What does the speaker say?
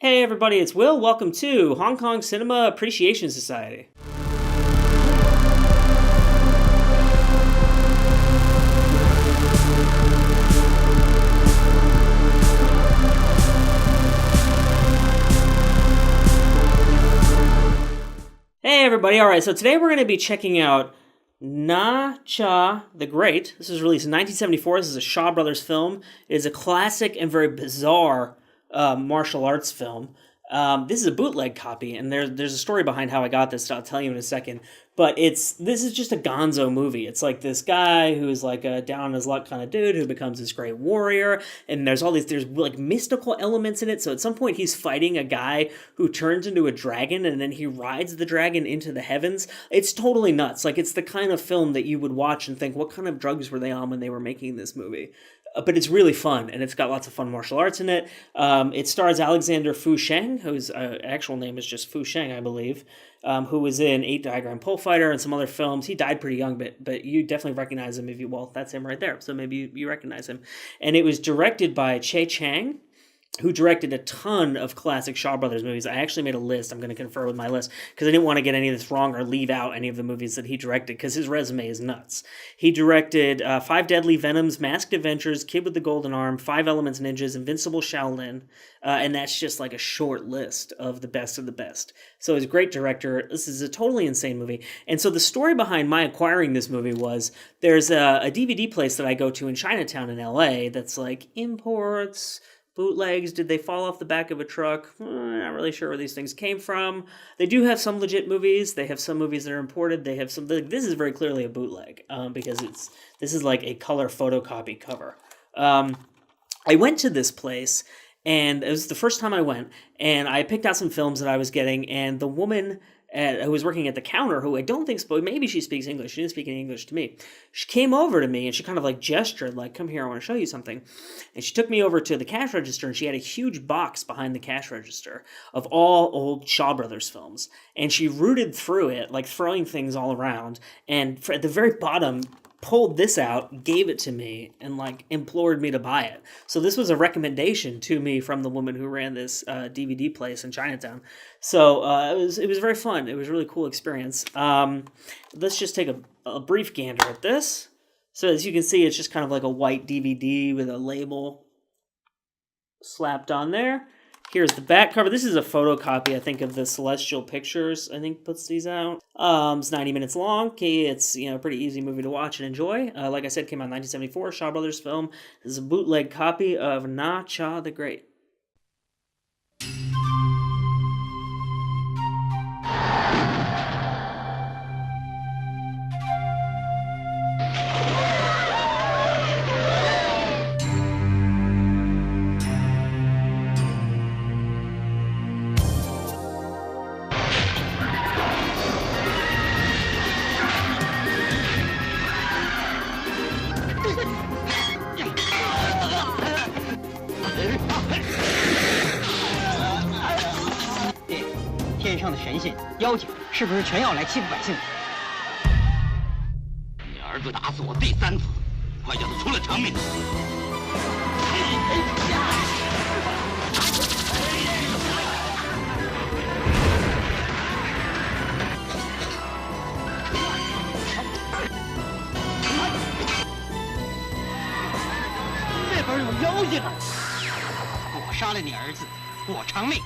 Hey everybody, it's Will. Welcome to Hong Kong Cinema Appreciation Society. Hey everybody, alright, so today we're going to be checking out Na Cha the Great. This was released in 1974. This is a Shaw Brothers film. It is a classic and very bizarre martial arts film. This is a bootleg copy, and there's a story behind how I got this. I'll tell you in a second. But this is just a gonzo movie. It's like this guy who's like a down on his luck kind of dude who becomes this great warrior, and there's like mystical elements in it. So at some point he's fighting a guy who turns into a dragon, and then he rides the dragon into the heavens. It's totally nuts. Like, it's the kind of film that you would watch and think, what kind of drugs were they on when they were making this movie? But it's really fun, and it's got lots of fun martial arts in it. It stars Alexander Fu Sheng, whose actual name is just Fu Sheng, I believe, who was in 8 Diagram Pole Fighter and some other films. He died pretty young, but you definitely recognize him well, that's him right there, so maybe you recognize him. And it was directed by Che Chang, who directed a ton of classic Shaw Brothers movies. I actually made a list. I'm going to confer with my list because I didn't want to get any of this wrong or leave out any of the movies that he directed because his resume is nuts. He directed Five Deadly Venoms, Masked Adventures, Kid with the Golden Arm, Five Elements Ninjas, Invincible Shaolin, and that's just like a short list of the best of the best. So he's a great director. This is a totally insane movie. And so the story behind my acquiring this movie was there's a DVD place that I go to in Chinatown in LA that's like imports, bootlegs. Did they fall off the back of a truck? Not really sure where these things came from. They do have some legit movies. They have some movies that are imported. They have some. This is very clearly a bootleg because this is like a color photocopy cover. I went to this place, and it was the first time I went, and I picked out some films that I was getting, and the woman who was working at the counter, who I don't think spoke, maybe she speaks English. She didn't speak any English to me. She came over to me and she kind of like gestured, like, come here, I want to show you something. And she took me over to the cash register, and she had a huge box behind the cash register of all old Shaw Brothers films. And she rooted through it, like throwing things all around. And at the very bottom, pulled this out, gave it to me, and like implored me to buy it. So this was a recommendation to me from the woman who ran this DVD place in Chinatown. So it was very fun. It was a really cool experience. Let's just take a brief gander at this. So as you can see, it's just kind of like a white DVD with a label slapped on there. Here's the back cover. This is a photocopy, I think, of the Celestial Pictures, I think, puts these out. It's 90 minutes long. Okay, it's, a pretty easy movie to watch and enjoy. Like I said, came out in 1974, Shaw Brothers film. This is a bootleg copy of Na Cha the Great.我杀了你儿子，我偿命。